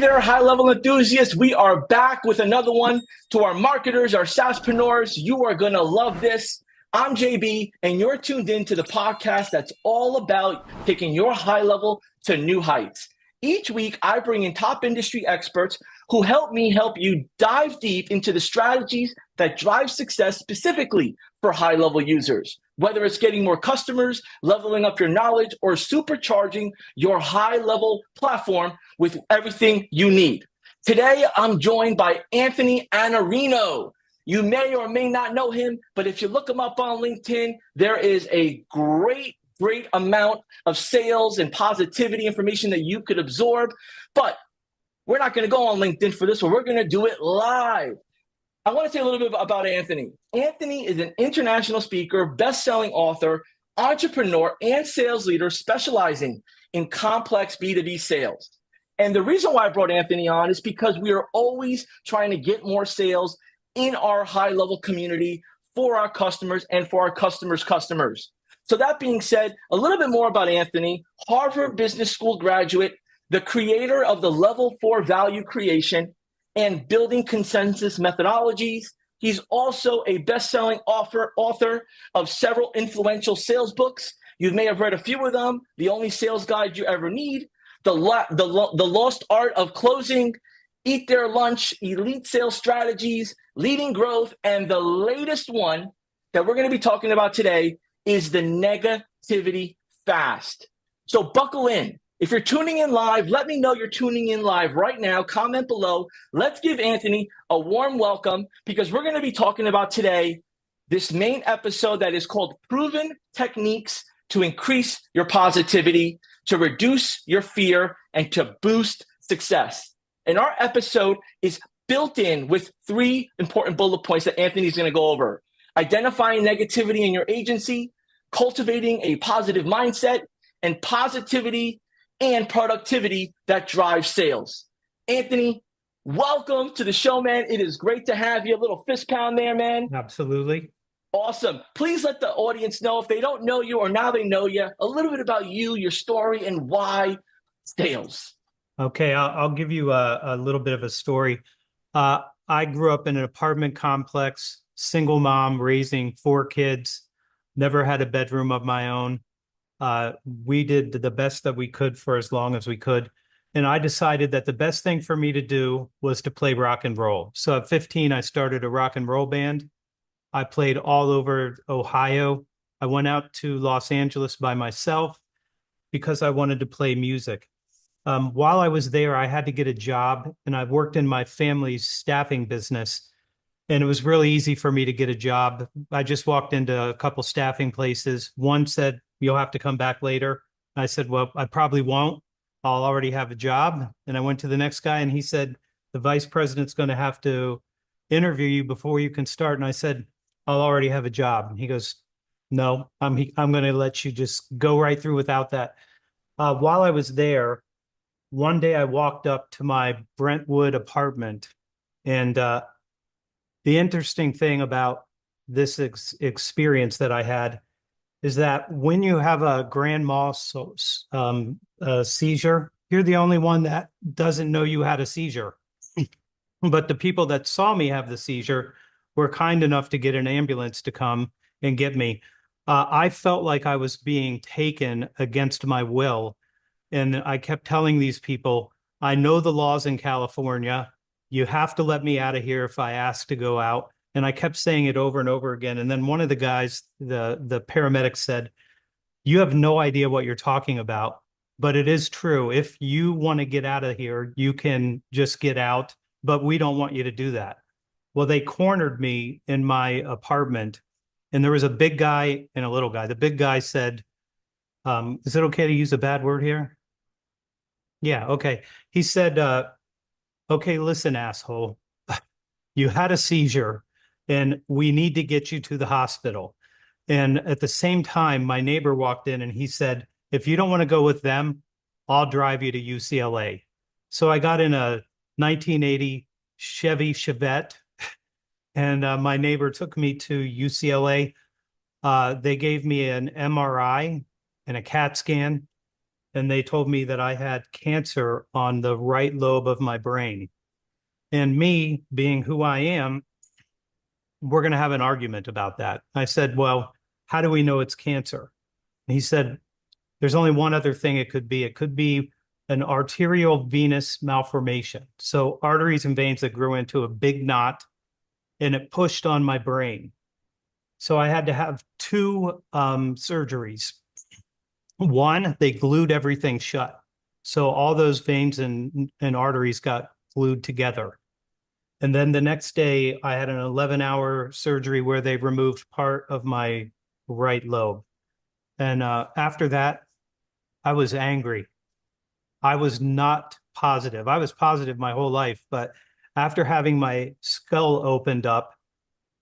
there, high-level enthusiasts. We are back with another one. To our marketers, our salespreneurs, you are going to love this. I'm JB, and you're tuned in to the podcast that's all about taking your high level to new heights. Each week, I bring in top industry experts who help me help you dive deep into the strategies that drive success specifically for high-level users. Whether it's getting more customers, leveling up your knowledge, or supercharging your high-level platform with everything you need. Today, I'm joined by Anthony Iannarino. You may or may not know him, but if you look him up on LinkedIn, there is a great amount of sales and positivity information that you could absorb. But we're not going to go on LinkedIn for this one. We're going to do it live. I want to say a little bit about Anthony. Anthony is an international speaker, best-selling author, entrepreneur, and sales leader specializing in complex B2B sales. And the reason why I brought Anthony on is because we are always trying to get more sales in our high-level community for our customers and for our customers' customers. So that being said, a little bit more about Anthony, Harvard Business School graduate, the creator of the Level 4 Value Creation and Building Consensus Methodologies. He's also a best-selling author of several influential sales books. You may have read a few of them. The Only Sales Guide You Ever Need, The Lost Art of Closing, Eat Their Lunch, Elite Sales Strategies, Leading Growth, and the latest one that we're going to be talking about today is the Negativity Fast. So buckle in. If you're tuning in live, let me know you're tuning in live right now. Comment below. Let's give Anthony a warm welcome because we're going to be talking about today this main episode that is called Proven Techniques to Increase Your Positivity, to Reduce Your Fear, and to Boost Success. And our episode is built in with 3 important bullet points that Anthony's going to go over. Identifying negativity in your agency, cultivating a positive mindset, and positivity and productivity that drives sales. Anthony, welcome to the show, man. It is great to have you. A little fist pound there, man. Absolutely. Awesome. Please let the audience know, if they don't know you or now they know you, a little bit about you, your story, and why sales. Okay, I'll give you a little bit of a story. I grew up in an apartment complex, single mom, raising 4 kids, never had a bedroom of my own. We did the best that we could for as long as we could. And I decided that the best thing for me to do was to play rock and roll. So at 15, I started a rock and roll band. I played all over Ohio. I went out to Los Angeles by myself because I wanted to play music. While I was there, I had to get a job, and I worked in my family's staffing business. And it was really easy for me to get a job. I just walked into a couple staffing places. One said, "You'll have to come back later." I said, "Well, I probably won't. I'll already have a job." And I went to the next guy and he said, "The vice president's going to have to interview you before you can start." And I said, "I'll already have a job." And he goes, "No, I'm going to let you just go right through without that." While I was there, one day I walked up to my Brentwood apartment, and the interesting thing about this experience that I had is that when you have a grand mal seizure, you're the only one that doesn't know you had a seizure. But the people that saw me have the seizure were kind enough to get an ambulance to come and get me. I felt like I was being taken against my will. And I kept telling these people, I know the laws in California. You have to let me out of here if I ask to go out. And I kept saying it over and over again. And then one of the guys, the paramedic, said, "You have no idea what you're talking about, but it is true. If you want to get out of here, you can just get out, but we don't want you to do that." Well, they cornered me in my apartment, and there was a big guy and a little guy. The big guy said, "Is it okay to use a bad word here?" Yeah, okay. He said, "Okay, listen, asshole, you had a seizure and we need to get you to the hospital." And at the same time, my neighbor walked in and he said, "If you don't want to go with them, I'll drive you to UCLA." So I got in a 1980 Chevy Chevette, and my neighbor took me to UCLA. They gave me an MRI and a CAT scan. and they told me that I had cancer on the right lobe of my brain. And me being who I am, we're going to have an argument about that. I said, well, how do we know it's cancer? And he said, there's only one other thing it could be. It could be an arterial venous malformation. So arteries and veins that grew into a big knot and it pushed on my brain. So I had to have two surgeries. One, they glued everything shut. So all those veins and arteries got glued together. And then the next day, I had an 11-hour surgery where they removed part of my right lobe. And after that, I was angry. I was not positive. I was positive my whole life, but after having my skull opened up,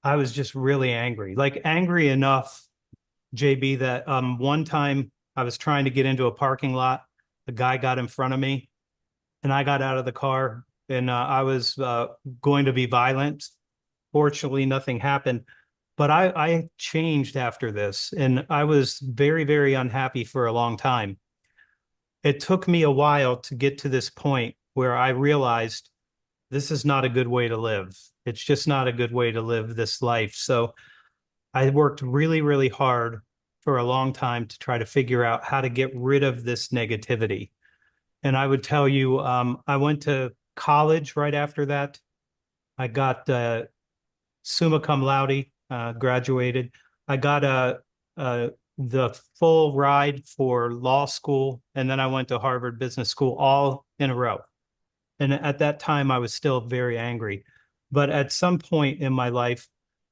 I was just really angry. Like angry enough, JB, that one time I was trying to get into a parking lot. The guy got in front of me, and I got out of the car, and I was going to be violent. Fortunately, nothing happened. But I changed after this, and I was very, very unhappy for a long time. It took me a while to get to this point where I realized this is not a good way to live. It's just not a good way to live this life. So I worked really, really hard for a long time to try to figure out how to get rid of this negativity. And I would tell you, I went to college right after that. I got summa cum laude, graduated. I got the full ride for law school, and then I went to Harvard Business School all in a row. And at that time, I was still very angry. But at some point in my life,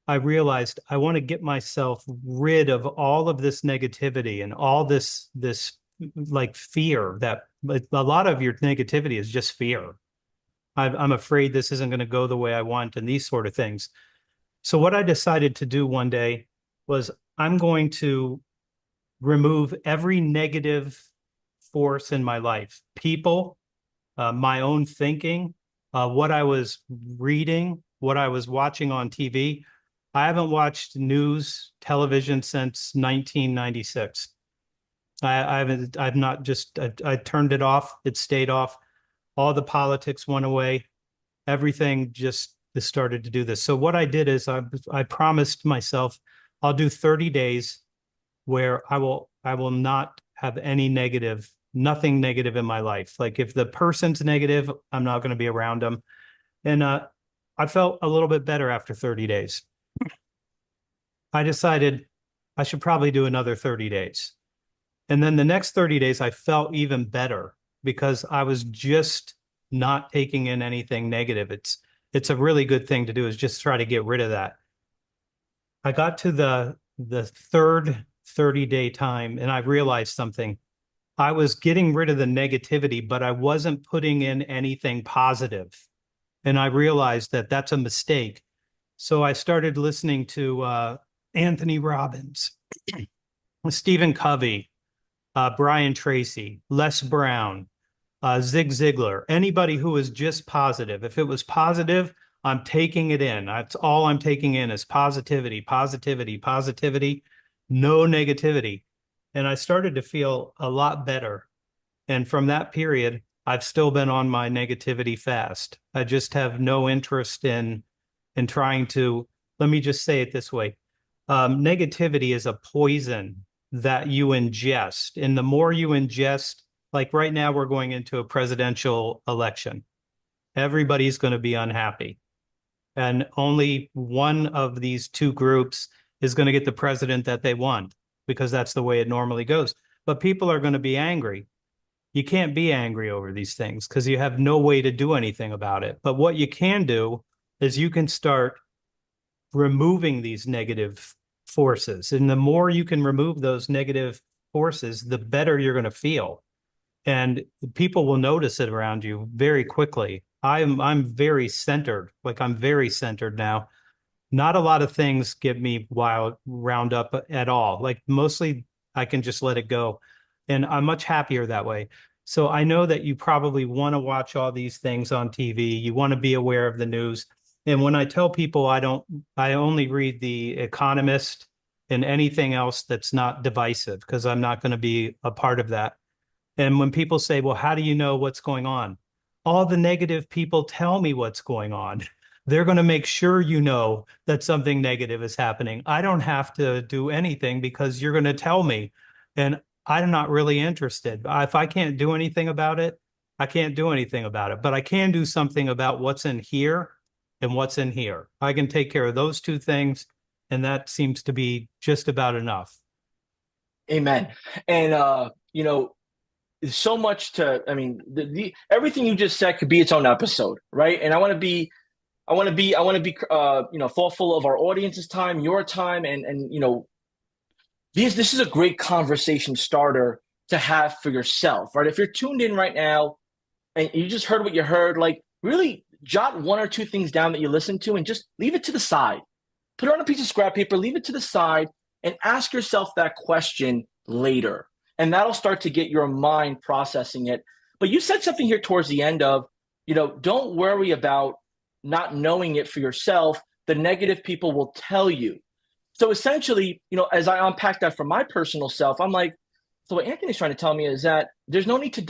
I realized I want to get myself rid of all of this negativity and all this like fear that a lot of your negativity is just fear. I'm afraid this isn't going to go the way I want and these sort of things. So what I decided to do one day was I'm going to remove every negative force in my life, people, my own thinking, what I was reading, what I was watching on TV. I haven't watched news television since 1996. I've not just, I turned it off. It stayed off. All the politics went away. Everything just started to do this. So what I did is I promised myself I'll do 30 days where I will not have any negative, nothing negative in my life. Like if the person's negative, I'm not going to be around them. And I felt a little bit better after 30 days. I decided I should probably do another 30 days. And then the next 30 days, I felt even better because I was just not taking in anything negative. It's a really good thing to do is just try to get rid of that. I got to the third 30-day time and I realized something. I was getting rid of the negativity, but I wasn't putting in anything positive. And I realized that that's a mistake. So I started listening to Anthony Robbins, Stephen Covey, Brian Tracy, Les Brown, Zig Ziglar, anybody who was just positive. If it was positive, I'm taking it in. That's all I'm taking in is positivity, positivity, positivity, no negativity. And I started to feel a lot better. And from that period, I've still been on my negativity fast. I just have no interest in trying to, let me just say it this way. Negativity is a poison that you ingest. And the more you ingest, like right now, we're going into a presidential election. Everybody's going to be unhappy. And only one of these two groups is going to get the president that they want because that's the way it normally goes. But people are going to be angry. You can't be angry over these things because you have no way to do anything about it. But what you can do is you can start removing these negative forces. And the more you can remove those negative forces, the better you're going to feel. And people will notice it around you very quickly. I'm very centered. Like I'm very centered now. Not a lot of things get me wound up at all. Like mostly I can just let it go. And I'm much happier that way. So I know that you probably want to watch all these things on TV. You want to be aware of the news. And when I tell people I only read The Economist and anything else that's not divisive because I'm not going to be a part of that. And when people say, well, how do you know what's going on? All the negative people tell me what's going on. They're going to make sure you know that something negative is happening. I don't have to do anything because you're going to tell me. And I'm not really interested. If I can't do anything about it, I can't do anything about it. But I can do something about what's in here and what's in here. I can take care of those two things. And that seems to be just about enough. Amen. And there's so much to, I mean, the everything you just said could be its own episode, right? And I want to be thoughtful of our audience's time, your time, and this is a great conversation starter to have for yourself, right? If you're tuned in right now and you just heard what you heard, like really jot one or two things down that you listened to and just leave it to the side. Put it on a piece of scrap paper, leave it to the side, and ask yourself that question later. And that'll start to get your mind processing it. But you said something here towards the end of, don't worry about not knowing it for yourself. The negative people will tell you. So essentially, as I unpack that for my personal self, I'm like, so what Anthony's trying to tell me is that there's no need to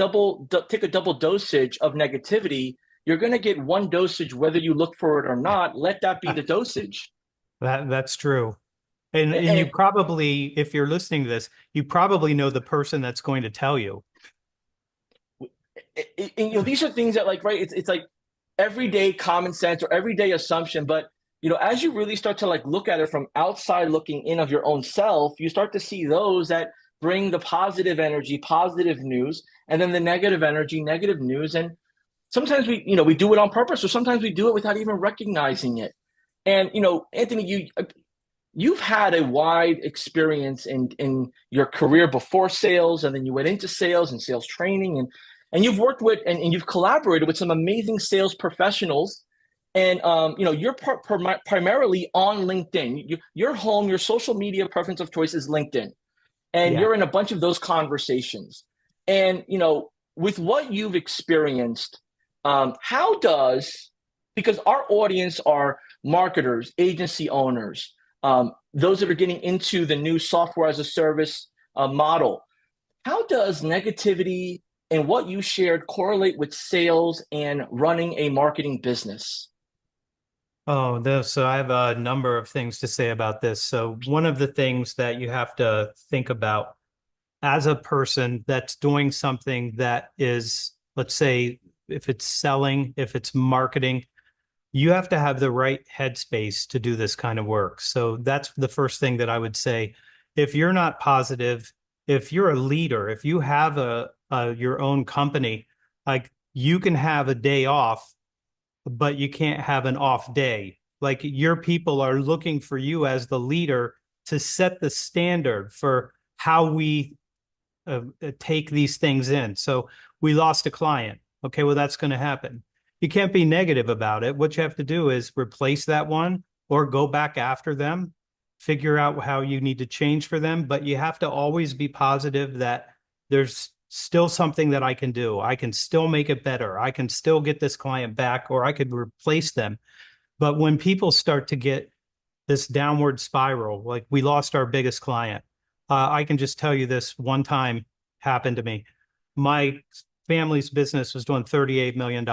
take a double dosage of negativity. You're going to get one dosage whether you look for it or not. Let that be the dosage. That's true. And you And, probably, if you're listening to this, you probably know the person that's going to tell you. these are things that like, right, it's like everyday common sense or everyday assumption. But, as you really start to like look at it from outside looking in of your own self, you start to see those that bring the positive energy, positive news, and then the negative energy, negative news. And sometimes we do it on purpose, or sometimes we do it without even recognizing it. And, Anthony, you've had a wide experience in your career before sales, and then you went into sales and sales training, and you've worked with and you've collaborated with some amazing sales professionals. And you're primarily on LinkedIn. Your home, your social media preference of choice is LinkedIn, and Yeah. you're in a bunch of those conversations. And with what you've experienced, how does because our audience are marketers, agency owners, those that are getting into the new software as a service model. How does negativity and what you shared correlate with sales and running a marketing business? So I have a number of things to say about this. So one of the things that you have to think about as a person that's doing something that is, let's say, if it's selling, if it's marketing, you have to have the right headspace to do this kind of work. So that's the first thing that I would say. If you're not positive, if you're a leader, if you have your own company, like you can have a day off, but you can't have an off day. Like your people are looking for you as the leader to set the standard for how we take these things in. So we lost a client. Okay, well, that's going to happen. You can't be negative about it. What you have to do is replace that one or go back after them, figure out how you need to change for them. But you have to always be positive that there's still something that I can do. I can still make it better. I can still get this client back, or I could replace them. But when people start to get this downward spiral, like we lost our biggest client, I can just tell you this one time happened to me. My family's business was doing $38 million.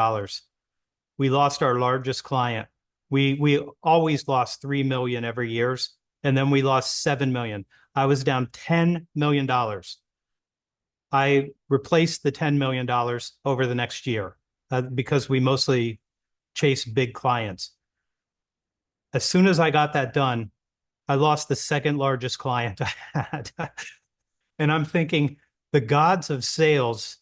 We lost our largest client. We always lost 3 million every year, and then we lost 7 million. I was down $10 million. I replaced the $10 million over the next year because we mostly chase big clients. As soon as I got that done, I lost the second largest client I had. And I'm thinking the gods of sales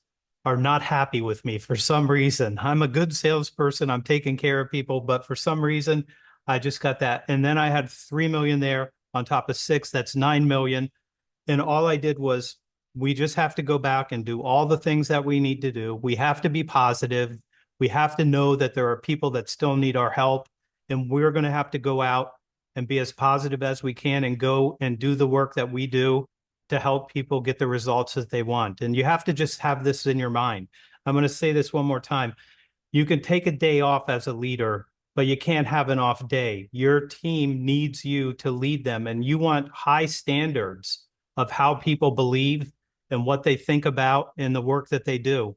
are not happy with me for some reason. I'm a good salesperson. I'm taking care of people, but for some reason, I just got that. And then I had 3 million there on top of 6. That's 9 million. And all I did was we just have to go back and do all the things that we need to do. We have to be positive. We have to know that there are people that still need our help. And we're going to have to go out and be as positive as we can and go and do the work that we do to help people get the results that they want. And you have to just have this in your mind. I'm going to say this one more time. You can take a day off as a leader, but you can't have an off day. Your team needs you to lead them, and you want high standards of how people believe and what they think about and the work that they do.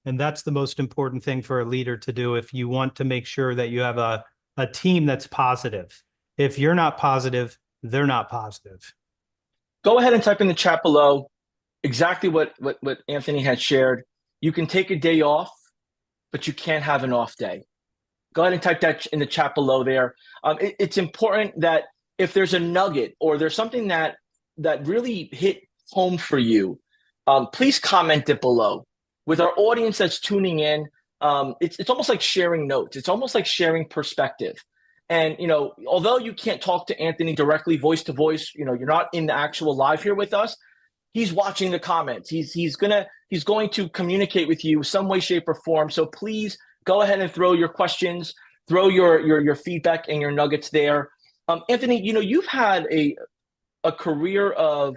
And that's the most important thing for a leader to do if you want to make sure that you have a team that's positive. If you're not positive, they're not positive. Go ahead and type in the chat below exactly what Anthony had shared. You can take a day off, but you can't have an off day. Go ahead and type that in the chat below there. It's important that if there's a nugget or there's something that really hit home for you, please comment it below. With our audience that's tuning in, it's almost like sharing notes. It's almost like sharing perspective. And although you can't talk to Anthony directly, voice to voice, you're not in the actual live here with us. He's watching the comments. He's going to communicate with you some way, shape, or form. So please go ahead and throw your questions, throw your feedback and your nuggets there. Anthony, you've had a career of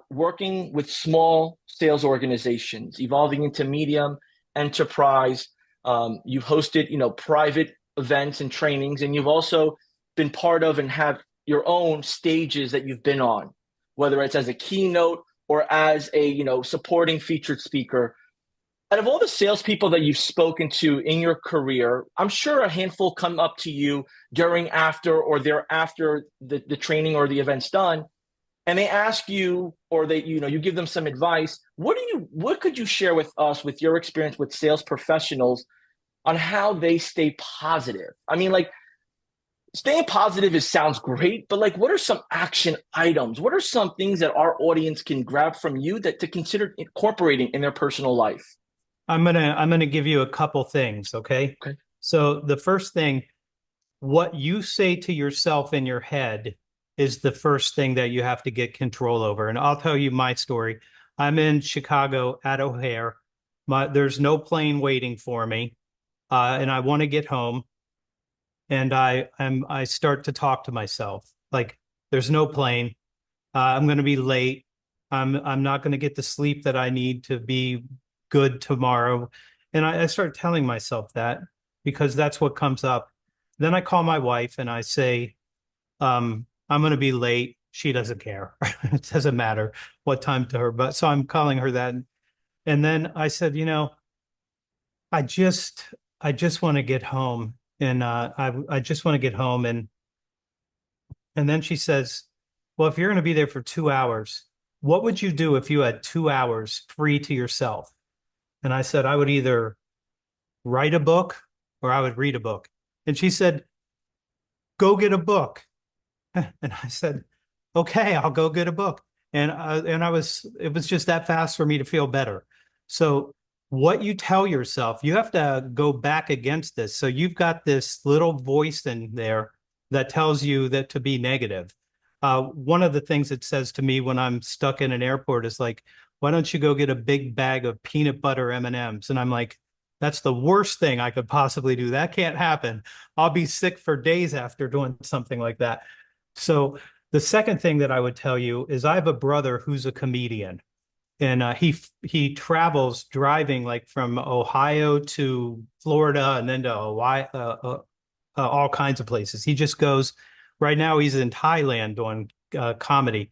working with small sales organizations, evolving into medium enterprise. You've hosted private events and trainings, and you've also been part of and have your own stages that you've been on, whether it's as a keynote or as a supporting featured speaker. Out of all the salespeople that you've spoken to in your career, I'm sure a handful come up to you during, after, or thereafter the training or the event's done, and they ask you, or they you give them some advice. What could you share with us with your experience with sales professionals on how they stay positive? I mean, like, staying positive sounds great, but like, what are some action items? What are some things that our audience can grab from you that to consider incorporating in their personal life? I'm gonna give you a couple things, okay? Okay. So the first thing, what you say to yourself in your head is the first thing that you have to get control over. And I'll tell you my story. I'm in Chicago at O'Hare. There's no plane waiting for me, and I want to get home. And I start to talk to myself like, there's no plane. I'm going to be late. I'm not going to get the sleep that I need to be good tomorrow. And I start telling myself that because that's what comes up. Then I call my wife and I say, I'm going to be late. She doesn't care. It doesn't matter what time to her. But so I'm calling her that. And then I said, I just I just want to get home. And I just want to get home. And then she says, well, if you're going to be there for 2 hours, what would you do if you had 2 hours free to yourself? And I said, I would either write a book or I would read a book. And she said, go get a book. And I said, okay, I'll go get a book. And it was just that fast for me to feel better. So what you tell yourself, you have to go back against this. So you've got this little voice in there that tells you that to be negative. One of the things it says to me when I'm stuck in an airport is like, why don't you go get a big bag of peanut butter M&Ms? And I'm like, that's the worst thing I could possibly do. That can't happen. I'll be sick for days after doing something like that. So the second thing that I would tell you is I have a brother who's a comedian, and he travels driving like from Ohio to Florida and then to Hawaii, all kinds of places. He just goes. Right now, he's in Thailand doing comedy.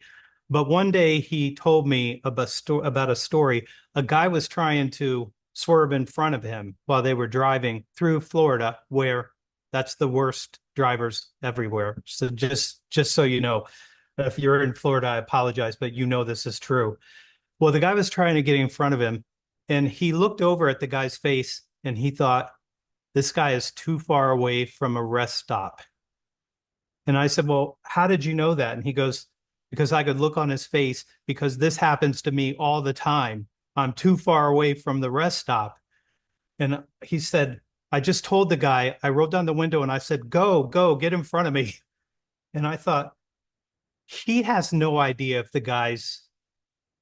But one day he told me about a story. A guy was trying to swerve in front of him while they were driving through Florida, where that's the worst drivers everywhere. So just so you know, if you're in Florida, I apologize, but this is true. Well, the guy was trying to get in front of him, and he looked over at the guy's face, and he thought, this guy is too far away from a rest stop. And I said, well, how did you know that? And he goes, because I could look on his face, because this happens to me all the time. I'm too far away from the rest stop. And he said, I just told the guy, I rolled down the window and I said, go, get in front of me. And I thought, he has no idea if the guy's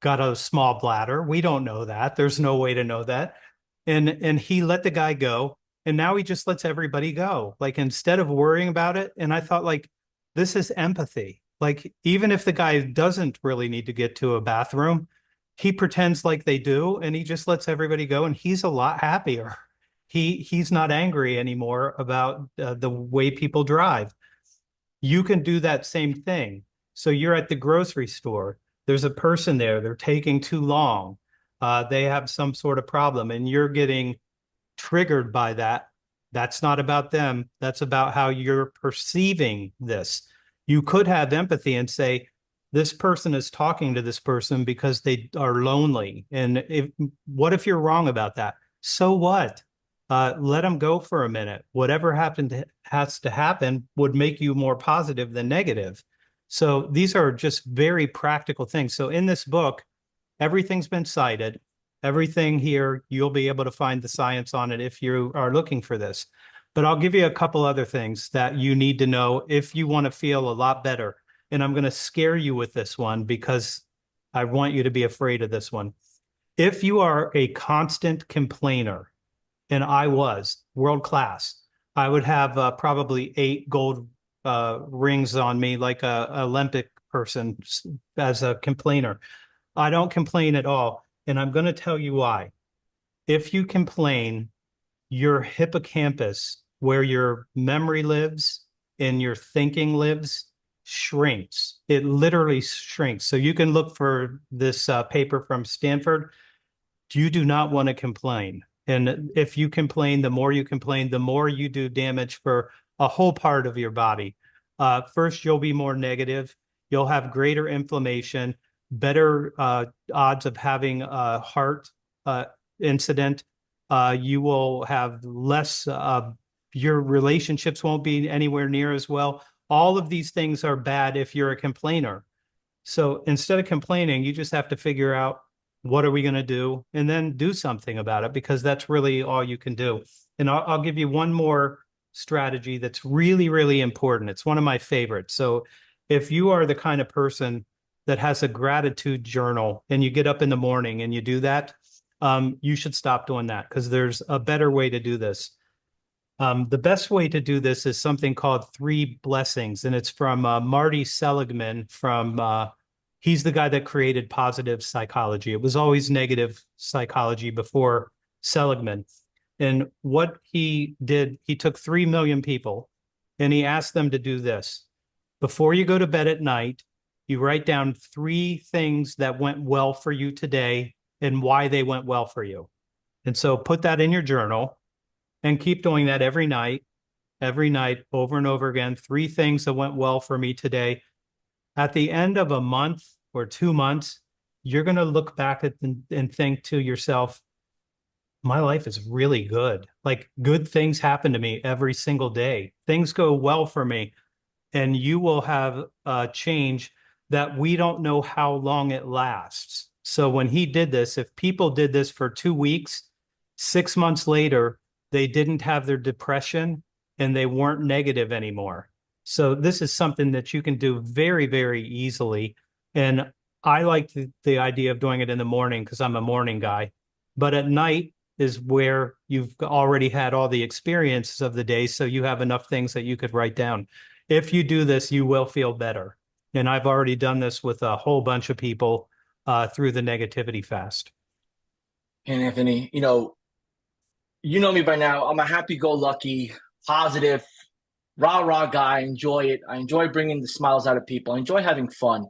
got a small bladder. We don't know that. There's no way to know that. And he let the guy go. And now he just lets everybody go. Like, instead of worrying about it. And I thought, like, this is empathy. Like, even if the guy doesn't really need to get to a bathroom, he pretends like they do, and he just lets everybody go, and he's a lot happier. He's not angry anymore about the way people drive. You can do that same thing. So you're at the grocery store. there's a person there, they're taking too long, they have some sort of problem, and you're getting triggered by that. That's not about them. That's about how you're perceiving this. You could have empathy and say, this person is talking to this person because they are lonely. And what if you're wrong about that? So what? Let them go for a minute. Whatever happened has to happen would make you more positive than negative. So these are just very practical things. So in this book, everything's been cited. Everything here, you'll be able to find the science on it if you are looking for this. But I'll give you a couple other things that you need to know if you want to feel a lot better. And I'm going to scare you with this one because I want you to be afraid of this one. If you are a constant complainer, and I was world class, I would have probably 8 gold rings on me like a Olympic person as a complainer. I don't complain at all. And I'm going to tell you why. If you complain, your hippocampus, where your memory lives and your thinking lives, shrinks. It literally shrinks. So you can look for this paper from Stanford. You do not want to complain. And if you complain, the more you complain, the more you do damage for a whole part of your body. First, you'll be more negative. You'll have greater inflammation, better odds of having a heart incident. You will have less, your relationships won't be anywhere near as well. All of these things are bad if you're a complainer. So instead of complaining, you just have to figure out what are we going to do and then do something about it, because that's really all you can do. And I'll give you one more strategy that's really, really important. It's one of my favorites. So if you are the kind of person that has a gratitude journal and you get up in the morning and you do that, you should stop doing that because there's a better way to do this. The best way to do this is something called 3 blessings, and it's from Marty Seligman from he's the guy that created positive psychology. It was always negative psychology before Seligman. And what he did, he took 3 million people and he asked them to do this. Before you go to bed at night, you write down 3 things that went well for you today and why they went well for you. And so put that in your journal and keep doing that every night, over and over again. 3 things that went well for me today. At the end of a month or 2 months, you're going to look back at and think to yourself, my life is really good. Like good things happen to me every single day. Things go well for me. And you will have a change that we don't know how long it lasts. So when he did this, if people did this for 2 weeks, 6 months later, they didn't have their depression and they weren't negative anymore. So this is something that you can do very, very easily. And I like the idea of doing it in the morning because I'm a morning guy. But at night is where you've already had all the experiences of the day. So you have enough things that you could write down. If you do this, you will feel better. And I've already done this with a whole bunch of people through the negativity fast. And Anthony, you know me by now. I'm a happy-go-lucky, positive, rah-rah guy. I enjoy it. I enjoy bringing the smiles out of people. I enjoy having fun.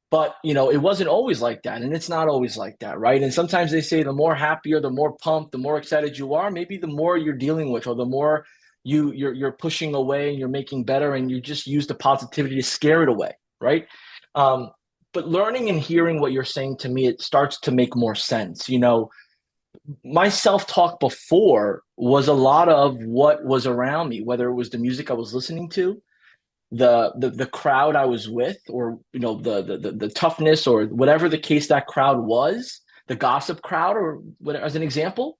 But, it wasn't always like that. And it's not always like that, right? And sometimes they say the more happier, the more pumped, the more excited you are, maybe the more you're dealing with or the more you're pushing away and you're making better and you just use the positivity to scare it away, right? But learning and hearing what you're saying to me, it starts to make more sense. My self-talk before was a lot of what was around me, whether it was the music I was listening to, the crowd I was with, or the toughness or whatever the case that crowd was, the gossip crowd or whatever, as an example.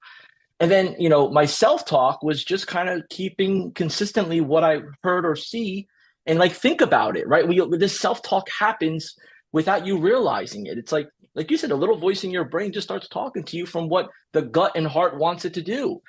And then, my self-talk was just kind of keeping consistently what I heard or see and like think about it, right? This self-talk happens without you realizing it. It's like you said, a little voice in your brain just starts talking to you from what the gut and heart wants it to do.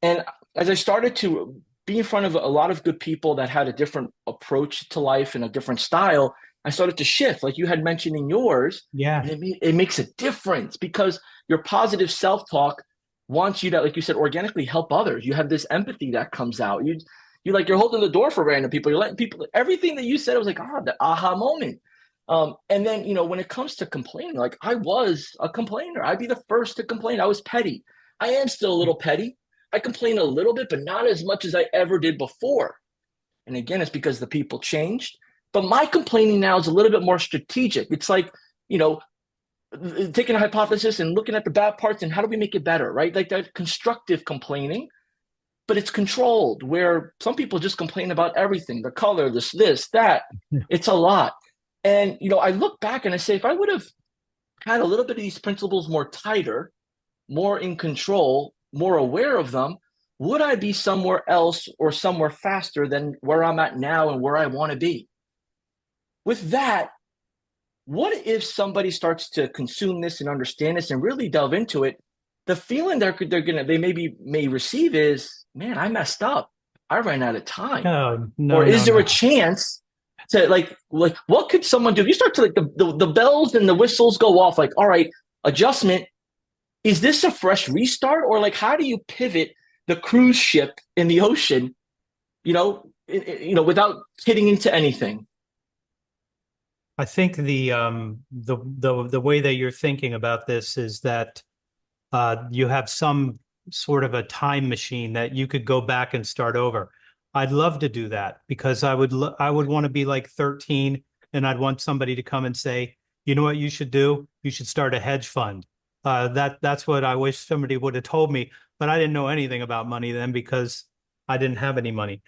And as I started to be in front of a lot of good people that had a different approach to life and a different style, I started to shift, like you had mentioned in yours. Yeah. And it makes a difference because your positive self-talk wants you to, like you said, organically help others. You have this empathy that comes out. You're holding the door for random people. You're letting people, everything that you said was like, the aha moment. And then, when it comes to complaining, like I was a complainer. I'd be the first to complain. I was petty. I am still a little petty. I complain a little bit, but not as much as I ever did before. And again, it's because the people changed. But my complaining now is a little bit more strategic. It's like, you know, taking a hypothesis and looking at the bad parts and how do we make it better, right? Like that constructive complaining, but it's controlled where some people just complain about everything, the color, this, that. It's a lot. And, I look back and I say, if I would have had a little bit of these principles more tighter, more in control, more aware of them, would I be somewhere else or somewhere faster than where I'm at now and where I want to be? With that, what if somebody starts to consume this and understand this and really delve into it? The feeling they maybe may receive is, man, I messed up. I ran out of time. No, Or no, is no, there a no. chance to like what could someone do? If you start to like the bells and the whistles go off, like, all right, adjustment, is this a fresh restart? Or like how do you pivot the cruise ship in the ocean, without hitting into anything? I think the way that you're thinking about this is that you have some sort of a time machine that you could go back and start over. I'd love to do that because I would want to be like 13 and I'd want somebody to come and say, you know what you should do? You should start a hedge fund. That's what I wish somebody would have told me, but I didn't know anything about money then because I didn't have any money.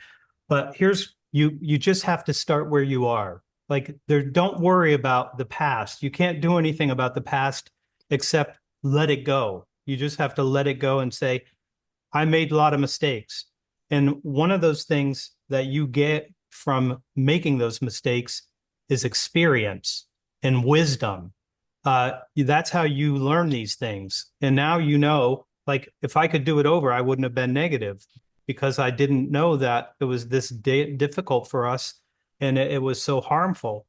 But you just have to start where you are. Like there, don't worry about the past. You can't do anything about the past except let it go. You just have to let it go and say, I made a lot of mistakes. And one of those things that you get from making those mistakes is experience and wisdom. That's how you learn these things. And now like if I could do it over, I wouldn't have been negative because I didn't know that it was this difficult for us and it was so harmful.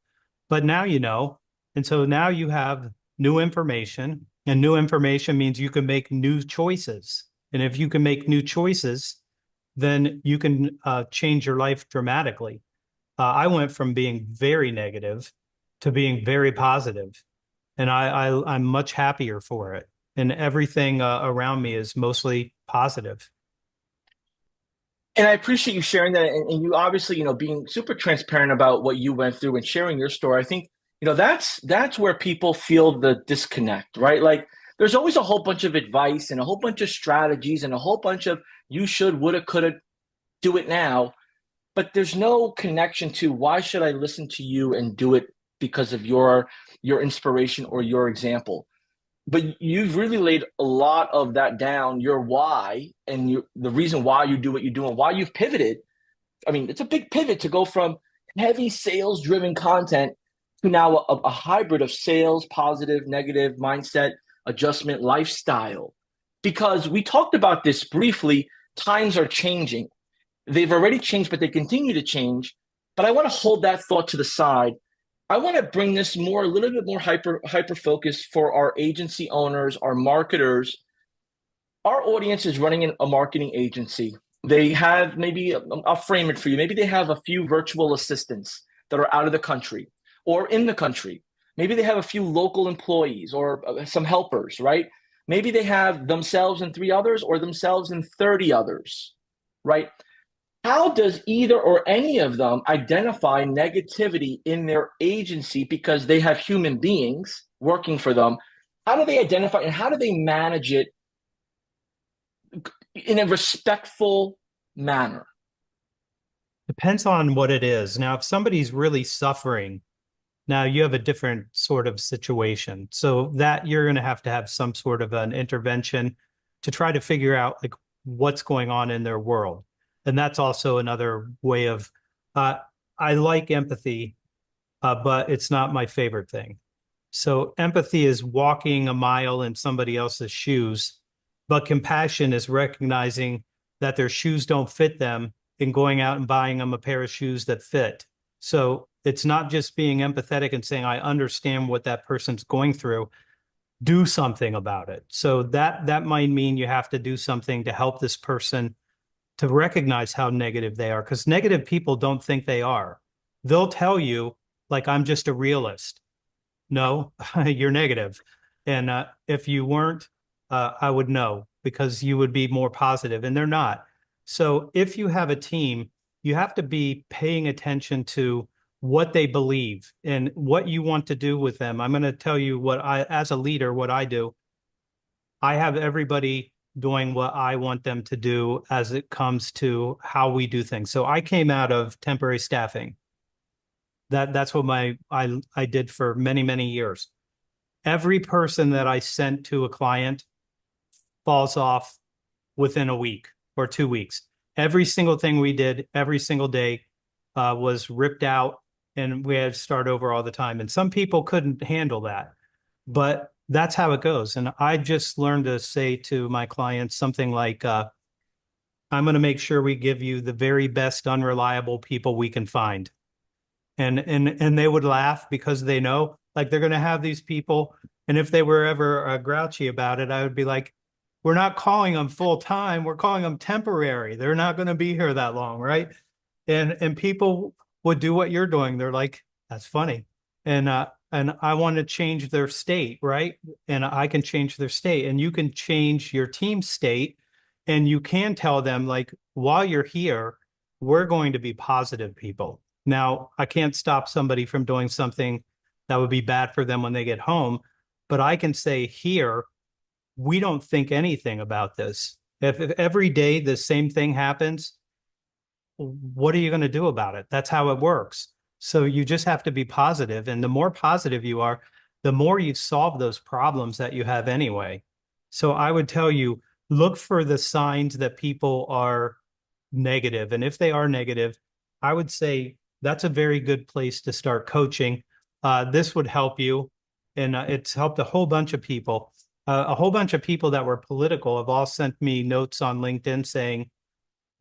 But now you know. And so now you have new information, and new information means you can make new choices. And if you can make new choices, then you can change your life dramatically. I went from being very negative to being very positive, and I'm much happier for it. And everything around me is mostly positive. And I appreciate you sharing that, and you obviously, being super transparent about what you went through and sharing your story. I think, that's where people feel the disconnect, right? Like there's always a whole bunch of advice and a whole bunch of strategies and a whole bunch of you should, woulda, coulda, do it now, but there's no connection to why should I listen to you and do it because of your inspiration or your example. But you've really laid a lot of that down, your why and the reason why you do what you do and why you've pivoted. I mean, it's a big pivot to go from heavy sales driven content to now a hybrid of sales, positive, negative mindset, adjustment, lifestyle. Because we talked about this briefly, times are changing. They've already changed, but they continue to change. But I want to hold that thought to the side. I want to bring this a little bit more hyper focus for our agency owners, our marketers. Our audience is running a marketing agency. They have maybe, I'll frame it for you. Maybe they have a few virtual assistants that are out of the country or in the country. Maybe they have a few local employees or some helpers, right? Maybe they have themselves and three others or themselves and 30 others, right? How does either or any of them identify negativity in their agency because they have human beings working for them? How do they identify and how do they manage it in a respectful manner? Depends on what it is. Now, if somebody's really suffering, now you have a different sort of situation. So that you're going to have some sort of an intervention to try to figure out like what's going on in their world. And that's also another way of, I like empathy, but it's not my favorite thing. So empathy is walking a mile in somebody else's shoes, but compassion is recognizing that their shoes don't fit them and going out and buying them a pair of shoes that fit. So it's not just being empathetic and saying, I understand what that person's going through. Do something about it. So that might mean you have to do something to help this person to recognize how negative they are, because negative people don't think they are. They'll tell you, like I'm just a realist. No, you're negative. And if you weren't, I would know because you would be more positive, and they're not. So if you have a team, you have to be paying attention to what they believe and what you want to do with them. I'm going to tell you what I, as a leader, what I do. I have everybody doing what I want them to do as it comes to how we do things. So I came out of temporary staffing. That's what I did for many, many years. Every person that I sent to a client falls off within a week or 2 weeks. Every single thing we did every single day was ripped out, and we had to start over all the time. And some people couldn't handle that, but that's how it goes. And I just learned to say to my clients something like, I'm going to make sure we give you the very best unreliable people we can find. And they would laugh because they know like they're going to have these people. And if they were ever grouchy about it, I would be like, we're not calling them full time. We're calling them temporary. They're not going to be here that long, right? And people would do what you're doing. They're like, that's funny. And I want to change their state, right? And I can change their state, and you can change your team state, and you can tell them like, while you're here, we're going to be positive people. Now, I can't stop somebody from doing something that would be bad for them when they get home, but I can say here, we don't think anything about this. If every day the same thing happens, what are you going to do about it? That's how it works. So you just have to be positive. And the more positive you are, the more you solve those problems that you have anyway. So I would tell you, look for the signs that people are negative. And if they are negative, I would say that's a very good place to start coaching. This would help you. And it's helped a whole bunch of people. A whole bunch of people that were political have all sent me notes on LinkedIn saying,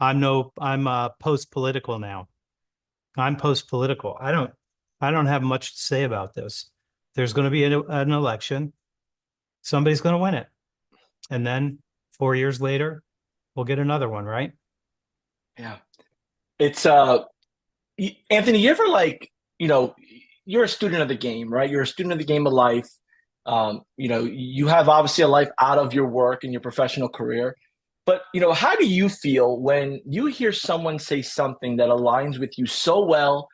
I'm post political now. I'm post political. I don't have much to say about this. There's going to be an election. Somebody's going to win it. And then 4 years later, we'll get another one, right? Yeah. It's Anthony, you ever like, you're a student of the game, right? You're a student of the game of life. You have obviously a life out of your work and your professional career. But, how do you feel when you hear someone say something that aligns with you so well?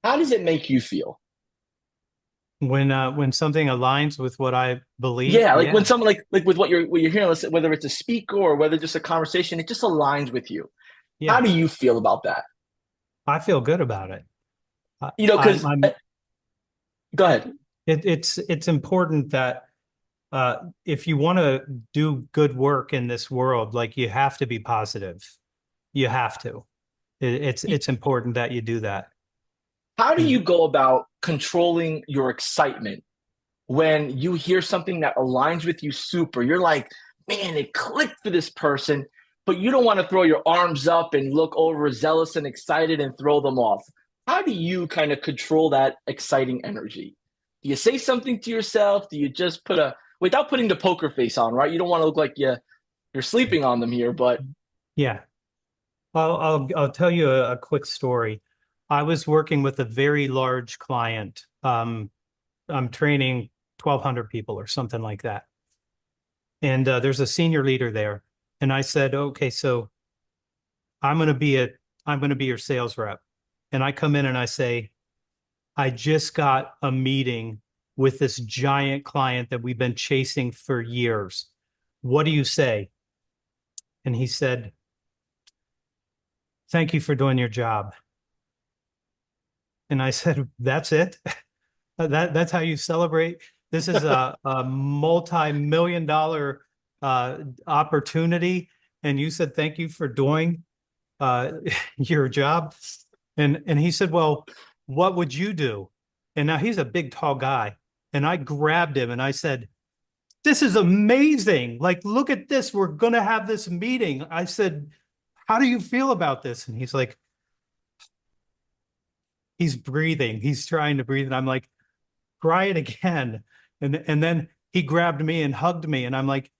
How does it make you feel? When something aligns with what I believe, Yeah, like yeah, when someone like with what you're hearing, let's say, whether it's a speaker or whether just a conversation, it just aligns with you. How yeah, do you feel about that? I feel good about it. I, Because I'm go ahead. it's important that if you want to do good work in this world, like you have to be positive. You have to. It's important that you do that. How do And you go about controlling your excitement when you hear something that aligns with you super? You're like, man, it clicked for this person, but you don't want to throw your arms up and look overzealous and excited and throw them off. How do you kind of control that exciting energy? Do you say something to yourself? Do you just without putting the poker face on, right? You don't want to look like you're sleeping on them here, but yeah, I'll tell you a quick story. I was working with a very large client. I'm training 1,200 people or something like that. And there's a senior leader there. And I said, okay, so I'm going to be a, I'm going to be your sales rep. And I come in and I say, I just got a meeting with this giant client that we've been chasing for years. What do you say? And he said, thank you for doing your job. And I said, that's it? That's how you celebrate? This is a multi-million dollar opportunity. And you said, thank you for doing your job. And he said, well, what would you do? And now he's a big, tall guy. And I grabbed him and I said, this is amazing. Like, look at this. We're going to have this meeting. I said, how do you feel about this? And he's like, he's breathing. He's trying to breathe. And I'm like, try it again. And then he grabbed me and hugged me. And I'm like,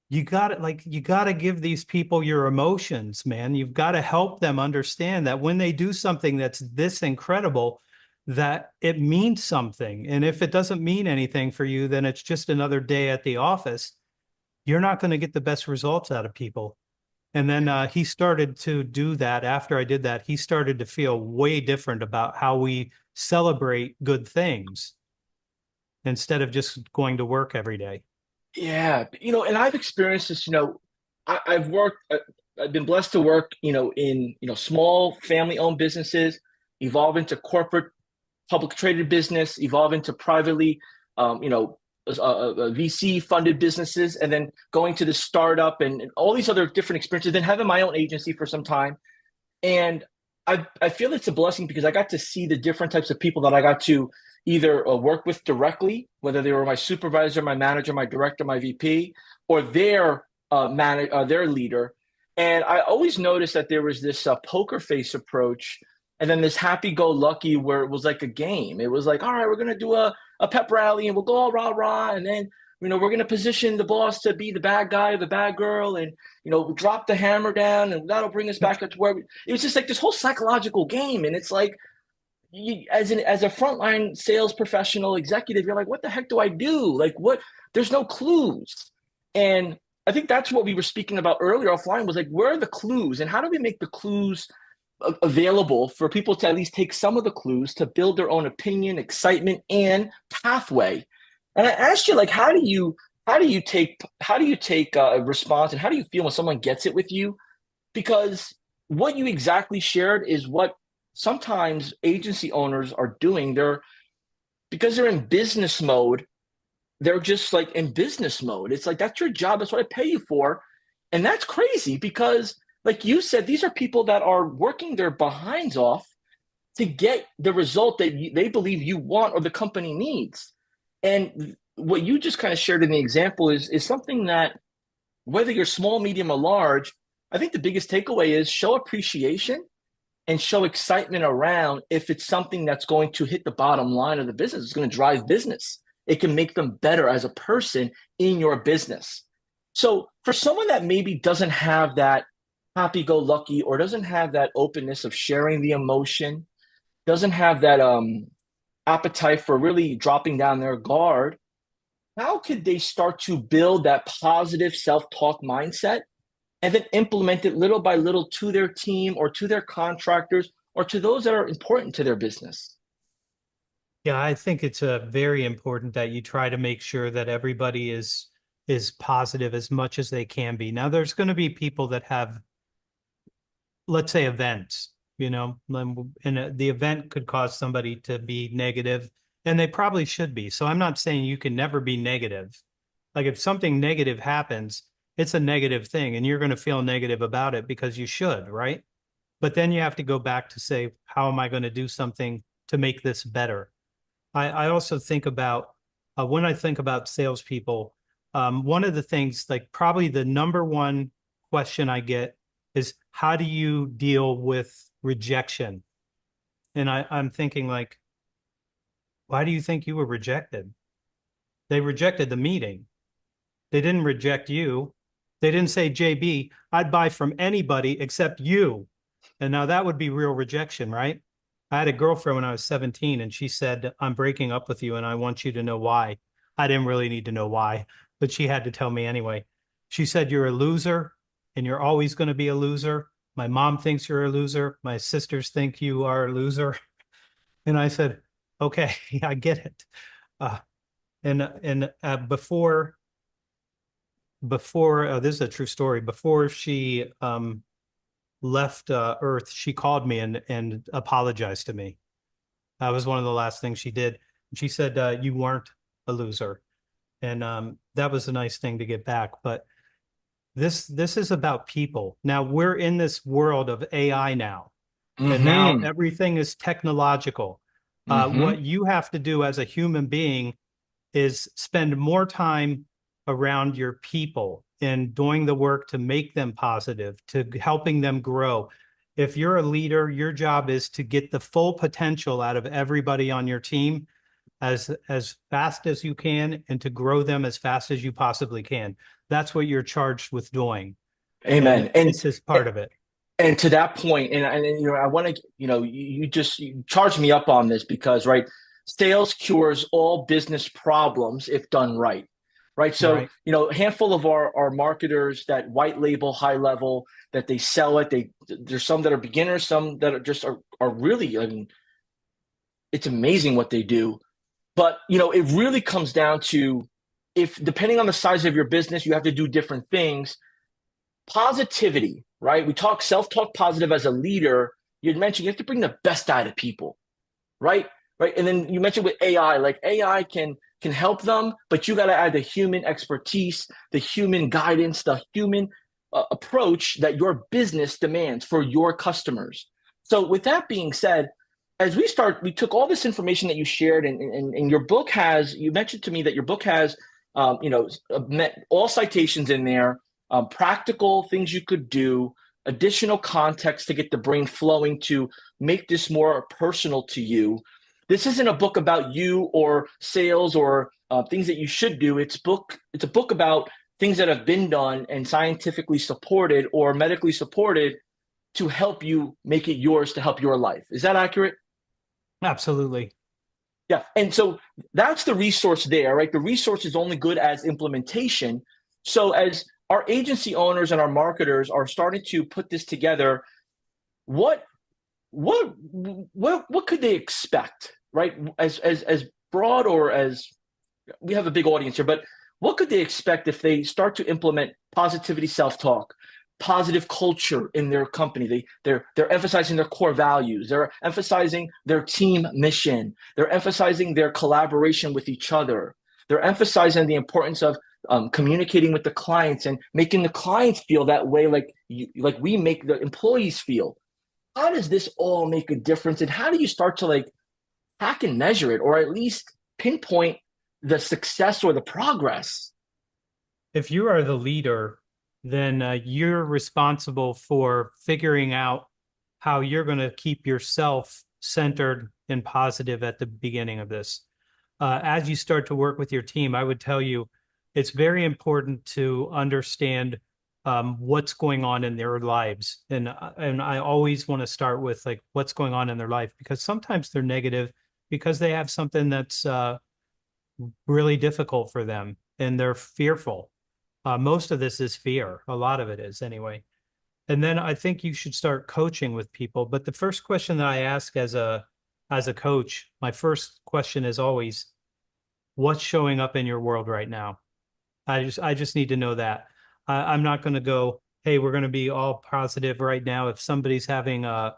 you got to give these people your emotions, man. You've got to help them understand that when they do something that's this incredible, that it means something. And if it doesn't mean anything for you, then it's just another day at the office. You're not going to get the best results out of people. And then he started to do that. After I did that, he started to feel way different about how we celebrate good things instead of just going to work every day. Yeah, and I've experienced this. I've worked. I've been blessed to work, in small family-owned businesses, evolve into corporate, public traded business, evolve into privately, VC-funded businesses, and then going to the startup and all these other different experiences. Then having my own agency for some time, and I feel it's a blessing because I got to see the different types of people that I got to either work with directly, whether they were my supervisor, my manager, my director, my VP, or their leader. And I always noticed that there was this poker face approach, and then this happy-go-lucky where it was like a game. It was like, all right, we're gonna do a pep rally, and we'll go all rah rah, and then we're gonna position the boss to be the bad guy or the bad girl, and drop the hammer down, and that'll bring us back up to where it was just like this whole psychological game. And it's like, as a frontline sales professional executive, you're like, what the heck do I do? Like, what? There's no clues. And I think that's what we were speaking about earlier offline, was like, where are the clues, and how do we make the clues available for people to at least take some of the clues to build their own opinion, excitement, and pathway? And I asked you, like, how do you take a response, and how do you feel when someone gets it with you? Because what you exactly shared is what sometimes agency owners are doing. Because they're in business mode, they're just like in business mode. It's like, that's your job, that's what I pay you for. And that's crazy because, like you said, these are people that are working their behinds off to get the result that they believe you want or the company needs. And what you just kind of shared in the example is something that, whether you're small, medium, or large, I think the biggest takeaway is show appreciation and show excitement around if it's something that's going to hit the bottom line of the business. It's going to drive business. It can make them better as a person in your business. So for someone that maybe doesn't have that happy-go-lucky, or doesn't have that openness of sharing the emotion, doesn't have that appetite for really dropping down their guard, how could they start to build that positive self-talk mindset and then implement it little by little to their team or to their contractors or to those that are important to their business? Yeah, I think it's very important that you try to make sure that everybody is positive as much as they can be. Now, there's going to be people that have, let's say, events, and the event could cause somebody to be negative, and they probably should be. So I'm not saying you can never be negative. Like, if something negative happens, it's a negative thing, and you're going to feel negative about it because you should, right? But then you have to go back to say, how am I going to do something to make this better? I also think about, when I think about salespeople, one of the things, like probably the number one question I get is, how do you deal with rejection? And I'm thinking, like, why do you think you were rejected? They rejected the meeting. They didn't reject you. They didn't say, JB, I'd buy from anybody except you. And now that would be real rejection, right? I had a girlfriend when I was 17, and she said, I'm breaking up with you, and I want you to know why. I didn't really need to know why, but she had to tell me anyway. She said, you're a loser, and you're always going to be a loser. My mom thinks you're a loser. My sisters think you are a loser. And I said, okay, I get it. Uh, and before this is a true story. Before she left Earth, she called me and apologized to me. That was one of the last things she did. She said, "You weren't a loser," and that was a nice thing to get back. But this is about people. Now we're in this world of AI now, and now Mm-hmm. everything is technological. Mm-hmm. What you have to do as a human being is spend more time around your people and doing the work to make them positive, to helping them grow. If you're a leader, your job is to get the full potential out of everybody on your team as fast as you can, and to grow them as fast as you possibly can. That's what you're charged with doing. And Amen. And this is part of it. And to that point, I want to, you charged me up on this because, right, sales cures all business problems if done right, right? So, Right. a handful of our marketers that white label high level, that they sell it. There's some that are beginners, some that are really, I mean, it's amazing what they do. But, it really comes down to, if depending on the size of your business, you have to do different things. Positivity, right? We talk self-talk positive as a leader. You'd mentioned you have to bring the best out of people, right? Right. And then you mentioned with AI, like AI can help them, but you got to add the human expertise, the human guidance, the human approach that your business demands for your customers. So with that being said, as we took all this information that you shared, and your book has, you mentioned to me that your book has, all citations in there, practical things you could do, additional context to get the brain flowing to make this more personal to you. This isn't a book about you or sales or things that you should do. It's a book about things that have been done and scientifically supported or medically supported to help you make it yours to help your life. Is that accurate? Absolutely. Yeah. And so that's the resource there, right? The resource is only good as implementation. So as our agency owners and our marketers are starting to put this together, what what could they expect, right? As broad, or as, we have a big audience here, but what could they expect if they start to implement positivity, self-talk, positive culture in their company? They're emphasizing their core values. They're emphasizing their team mission. They're emphasizing their collaboration with each other. They're emphasizing the importance of communicating with the clients and making the clients feel that way, like we make the employees feel. How does this all make a difference, and how do you start to like track and measure it, or at least pinpoint the success or the progress? If you are the leader, then you're responsible for figuring out how you're going to keep yourself centered and positive at the beginning of this. As you start to work with your team, I would tell you it's very important to understand what's going on in their lives. And I always want to start with like what's going on in their life, because sometimes they're negative because they have something that's really difficult for them and they're fearful. Most of this is fear. A lot of it is anyway. And then I think you should start coaching with people. But the first question that I ask as a coach, my first question is always, what's showing up in your world right now? I just need to know that. I'm not going to go, hey, we're going to be all positive right now if somebody's having a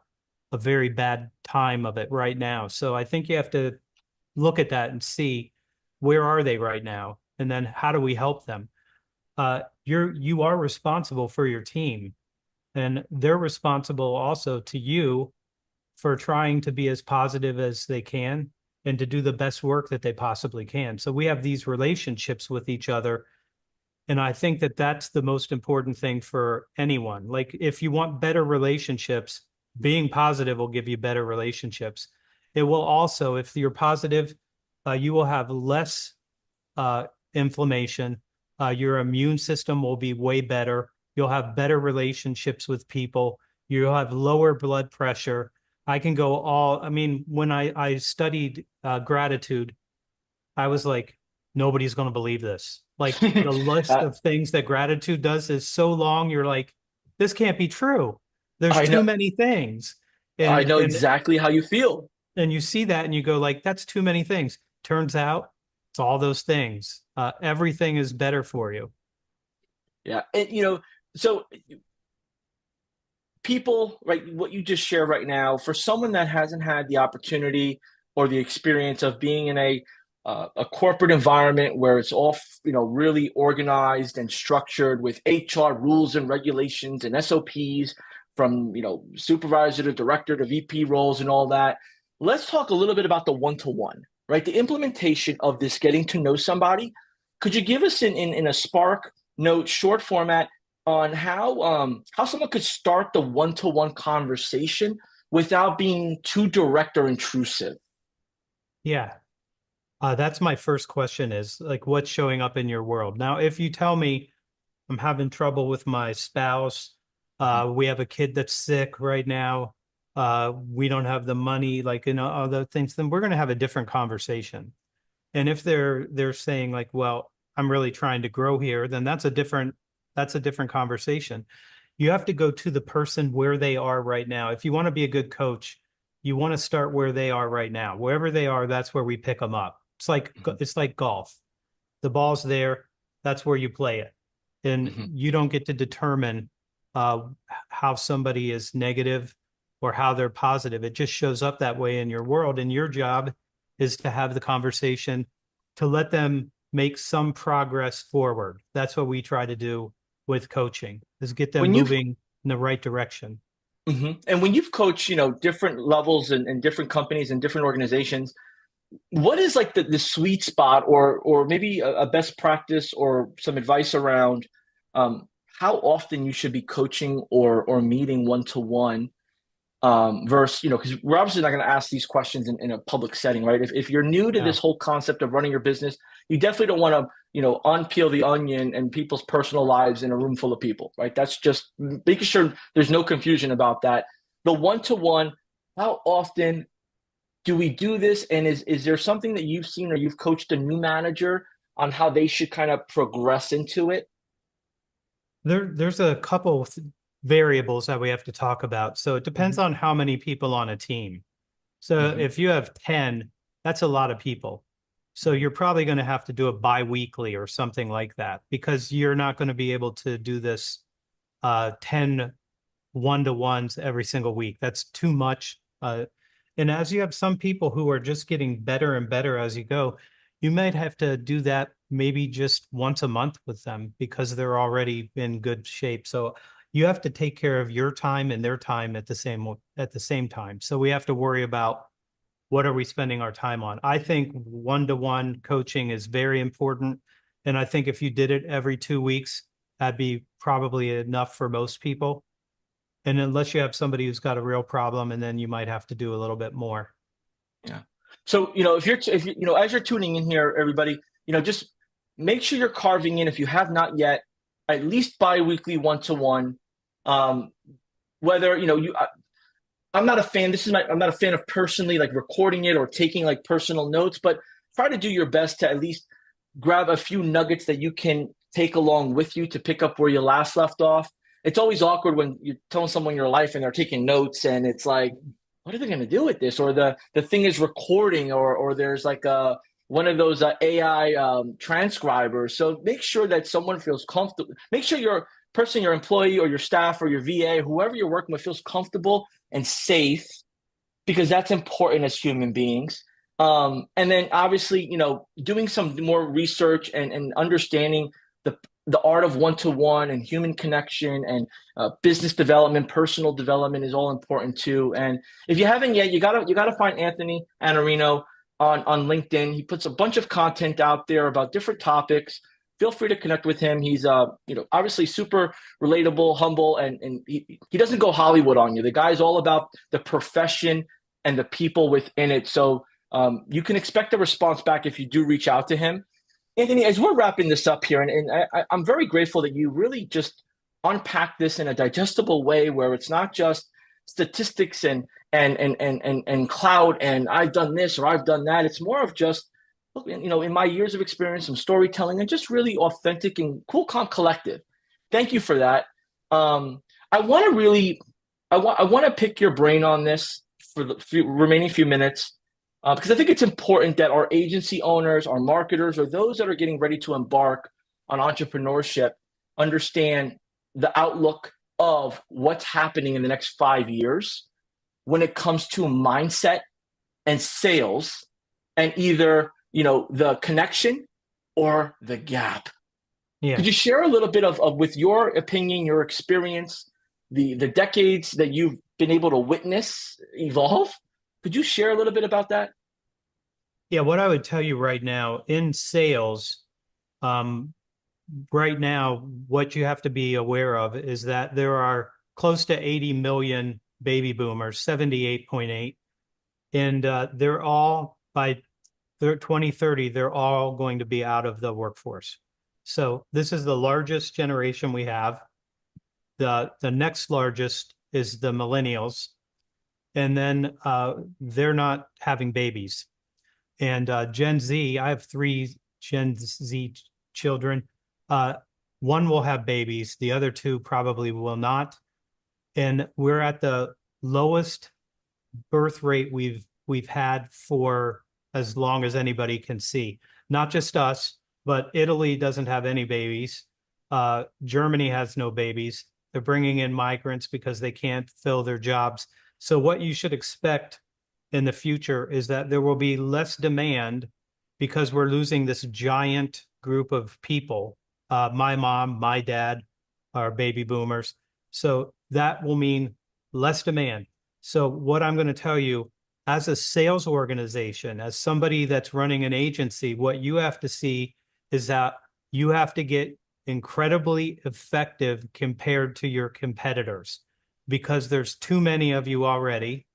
very bad time of it right now. So I think you have to look at that and see where are they right now, and then how do we help them? You are responsible for your team, and they're responsible also to you for trying to be as positive as they can and to do the best work that they possibly can. So we have these relationships with each other. And I think that that's the most important thing for anyone. Like, if you want better relationships, being positive will give you better relationships. It will also, if you're positive, you will have less inflammation. Your immune system will be way better. You'll have better relationships with people. You'll have lower blood pressure. I can go all, I mean, when I studied gratitude, I was like, nobody's going to believe this. Like, the list uh, of things that gratitude does is so long. You're like, this can't be true. There's I too know, many things. I And know and exactly how you feel. and you see that and you go like, that's too many things. Turns out it's all those things. Everything is better for you. Yeah, and so people, right, what you just shared right now, for someone that hasn't had the opportunity or the experience of being in a corporate environment where it's all really organized and structured with HR rules and regulations and SOPs, from supervisor to director to VP roles and all that. Let's talk a little bit about the one-to-one, right? The implementation of this, getting to know somebody. Could you give us in a Spark note, short format, on how someone could start the one-to-one conversation without being too direct or intrusive? Yeah. That's my first question, is like, what's showing up in your world? Now, if you tell me I'm having trouble with my spouse, We have a kid that's sick right now. We don't have the money, like, other things. Then we're going to have a different conversation. And if they're saying like, well, I'm really trying to grow here, then that's a different conversation. You have to go to the person where they are right now. If you want to be a good coach, you want to start where they are right now. Wherever they are, that's where we pick them up. It's like golf. The ball's there, that's where you play it. And Mhm. you don't get to determine uh, how somebody is negative or how they're positive. It just shows up that way in your world. And your job is to have the conversation to let them make some progress forward. That's what we try to do with coaching, is get them When you've moving in the right direction. And when you've coached, different levels and different companies and different organizations, what is like the sweet spot or maybe a best practice or some advice around how often you should be coaching or meeting one to one versus, because we're obviously not going to ask these questions in a public setting, right? If you're new to this No. whole concept of running your business, you definitely don't want to, unpeel the onion and people's personal lives in a room full of people, right? That's just making sure there's no confusion about that. The one to one, how often do we do this? And is there something that you've seen or you've coached a new manager on how they should kind of progress into it? There's a couple of variables that we have to talk about. So it depends Hmm. on how many people on a team. So Hmm. if you have 10, that's a lot of people. So you're probably going to have to do it bi-weekly or something like that, because you're not going to be able to do this 10 one-to-ones every single week. That's too much. And as you have some people who are just getting better and better as you go, you might have to do that maybe just once a month with them because they're already in good shape. So you have to take care of your time and their time at the same time. So we have to worry about what are we spending our time on. I think one-to-one coaching is very important. And I think if you did it every 2 weeks, that'd be probably enough for most people. And unless you have somebody who's got a real problem, and then you might have to do a little bit more. Yeah. So, if you as you're tuning in here, everybody, just make sure you're carving in if you have not yet, at least bi-weekly one to one. Um, whether, I'm not a fan. I'm not a fan of personally like recording it or taking like personal notes, but try to do your best to at least grab a few nuggets that you can take along with you to pick up where you last left off. It's always awkward when you're telling someone your life and they're taking notes and it's like, what are they going to do with this? Or the thing is recording, or there's like one of those AI transcribers. So make sure that someone feels comfortable. Make sure your person, your employee, or your staff, or your VA, whoever you're working with, feels comfortable and safe, because that's important as human beings. And then obviously, doing some more research and understanding the art of one to one and human connection and business development, personal development is all important too. And if you haven't yet, you gotta find Anthony Iannarino on LinkedIn. He puts a bunch of content out there about different topics. Feel free to connect with him. He's obviously super relatable, humble, and he doesn't go Hollywood on you. The guy's all about the profession and the people within it. So you can expect a response back if you do reach out to him. Anthony, as we're wrapping this up here, and I'm very grateful that you really just unpack this in a digestible way where it's not just statistics and cloud and I've done this or I've done that. It's more of just, look, in my years of experience, some storytelling and just really authentic and cool, calm, collective. Thank you for that. I want to really, I want to pick your brain on this for the remaining few minutes, because I think it's important that our agency owners, our marketers, or those that are getting ready to embark on entrepreneurship understand the outlook of what's happening in the next 5 years when it comes to mindset and sales, and either the connection or the gap. Yeah. Could you share a little bit of with your opinion, your experience, the decades that you've been able to witness evolve? Could you share a little bit about that? Yeah. What I would tell you right now in sales, um, right now, what you have to be aware of is that there are close to 80 million baby boomers, 78.8, and they're all by 2030, they're all going to be out of the workforce. So this is the largest generation we have. The next largest is the millennials, and then they're not having babies. And Gen Z, I have three Gen Z children. One will have babies, the other two probably will not. And we're at the lowest birth rate we've had for as long as anybody can see. Not just us, but Italy doesn't have any babies. Germany has no babies. They're bringing in migrants because they can't fill their jobs. So what you should expect in the future is that there will be less demand because we're losing this giant group of people. My mom, my dad are baby boomers. So that will mean less demand. So what I'm going to tell you, as a sales organization, as somebody that's running an agency, what you have to see is that you have to get incredibly effective compared to your competitors, because there's too many of you already,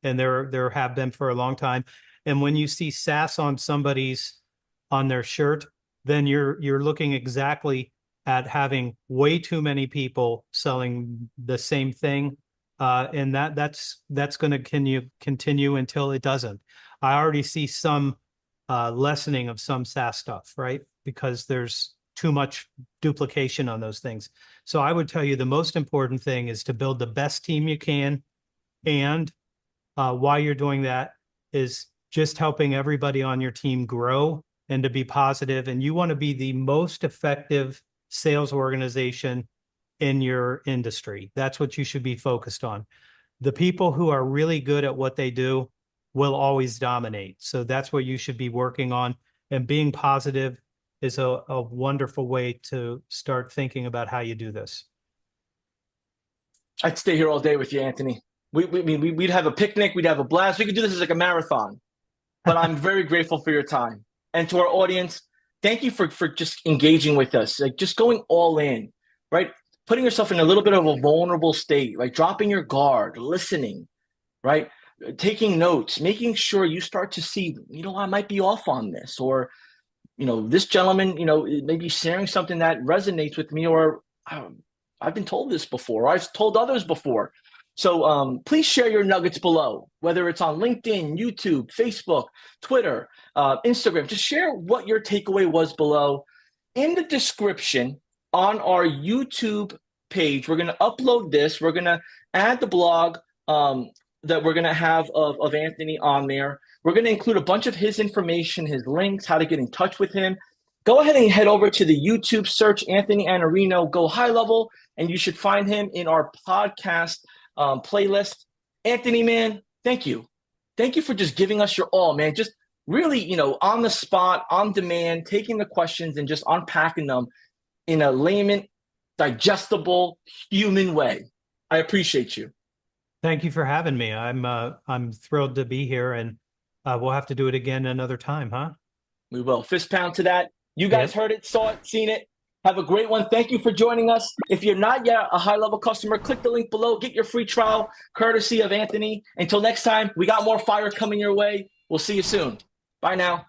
and there have been for a long time. And when you see SaaS on their shirt, then you're looking exactly at having way too many people selling the same thing. And that's going to continue until it doesn't. I already see some lessening of some SaaS stuff, right? Because there's too much duplication on those things. So I would tell you the most important thing is to build the best team you can. And while you're doing that is just helping everybody on your team grow and to be positive. And you want to be the most effective sales organization in your industry. That's what you should be focused on. The people who are really good at what they do will always dominate. So that's what you should be working on. And being positive is a wonderful way to start thinking about how you do this. I'd stay here all day with you, Anthony. We'd have a picnic. We'd have a blast. We could do this as like a marathon. But I'm very grateful for your time. And to our audience, thank you for just engaging with us, like just going all in, right? Putting yourself in a little bit of a vulnerable state, like dropping your guard, listening, right? Taking notes, making sure you start to see, I might be off on this, or, this gentleman, maybe sharing something that resonates with me, or I've been told this before, or I've told others before. So please share your nuggets below, whether it's on LinkedIn, YouTube, Facebook, Twitter, Instagram. Just share what your takeaway was below. In the description on our YouTube page, we're going to upload this. We're going to add the blog that we're going to have of Anthony on there. We're going to include a bunch of his information, his links, how to get in touch with him. Go ahead and head over to the YouTube, search Anthony Iannarino, go high level, and you should find him in our podcast playlist. Anthony, man, thank you. Thank you for just giving us your all, man. Just really, on the spot, on demand, taking the questions and just unpacking them in a layman, digestible, human way. I appreciate you. Thank you for having me. I'm thrilled to be here, and we'll have to do it again another time, huh? We will. Fist pound to that. You guys heard it, saw it, seen it. Have a great one. Thank you for joining us. If you're not yet a high-level customer, click the link below. Get your free trial, courtesy of Anthony. Until next time, we got more fire coming your way. We'll see you soon. Bye now.